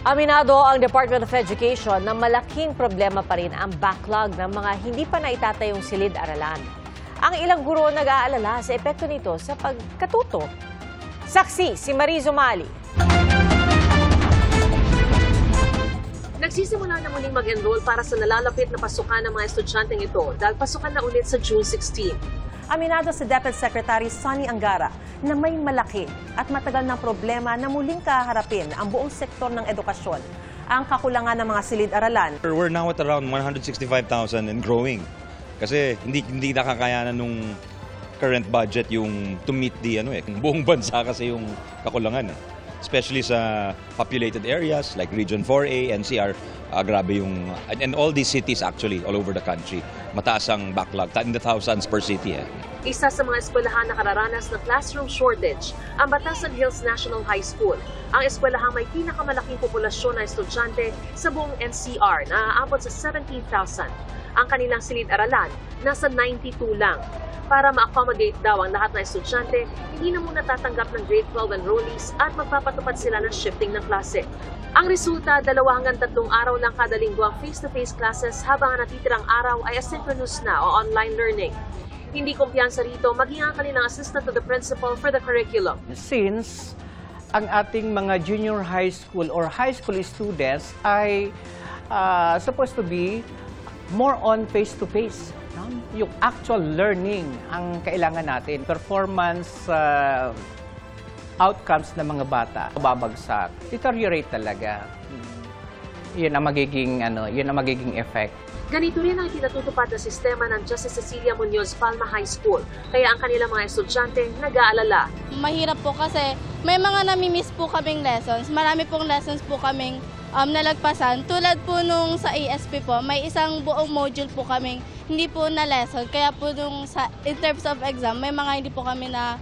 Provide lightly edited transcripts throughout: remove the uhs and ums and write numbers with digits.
Aminado ang Department of Education na malaking problema pa rin ang backlog ng mga hindi pa naitatayong silid-aralan. Ang ilang guro nag-aalala sa epekto nito sa pagkatuto. Saksi si Mariz Umali. Nagsisimula na muling mag-enroll para sa nalalapit na pasukan ng mga estudyanteng ito dahil pasukan na ulit sa June 16. Aminado si DepEd Secretary Sonny Angara na may malaki at matagal na problema na muling kaharapin ang buong sektor ng edukasyon, ang kakulangan ng mga silid-aralan. We're now at around 165,000 and growing. Kasi hindi nakakayanan nung current budget yung to meet the buong bansa kasi yung kakulangan. Especially sa populated areas like Region 4A, NCR, grabe yung, and all these cities actually, all over the country. Mataas ang backlog, in the thousands per city. Isa sa mga eskwelahan na kararanas ng classroom shortage, ang Batasan Hills National High School. Ang eskwelahang may pinakamalaking populasyon na estudyante sa buong NCR na aabot sa 17,000. Ang kanilang silid-aralan, nasa 92 lang. Para ma-accommodate daw ang lahat ng estudyante, hindi na muna tatanggap ng grade 12 enrollees at magpapatupad sila ng shifting ng klase. Ang resulta, 2 hanggang 3 araw lang kada linggo ang face-to-face classes habang ang natitirang araw ay asynchronous na o online learning. Hindi kumpiyansa rito maging ang kanilang assistant to the principal for the curriculum. Since ang ating mga junior high school or high school students ay supposed to be more on face-to-face. Yung actual learning ang kailangan natin. Performance outcomes ng mga bata, babagsak, deteriorate talaga. Yun ang magiging effect. Ganito rin ang tinatutupad na sistema ng Justice Cecilia Muñoz Palma High School. Kaya ang kanilang mga estudyante nag-aalala. Mahirap po kasi may mga nami-miss po kaming lessons. Marami pong lessons po kaming nalagpasan. Tulad po nung sa ASP po, may isang buong module po kaming hindi po na lesson. Kaya po nung in terms of exam, may mga hindi po kami na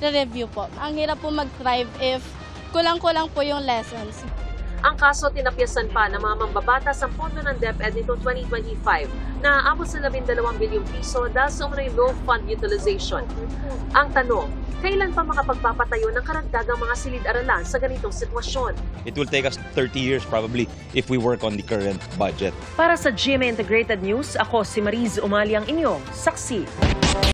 review po. Ang hirap po mag-thrive if kulang-kulang po yung lessons. Ang kaso tinapyasan pa ng mga mambabatas sa pondo ng DepEd nitong 2025 na aabot sa 12 bilyong piso dahil sa umano'y low fund utilization. Ang tanong, kailan pa makapagpapatayo ng karagdagang mga silid-aralan sa ganitong sitwasyon? It will take us 30 years probably if we work on the current budget. Para sa GMA Integrated News, ako si Mariz Umali ang inyong saksi.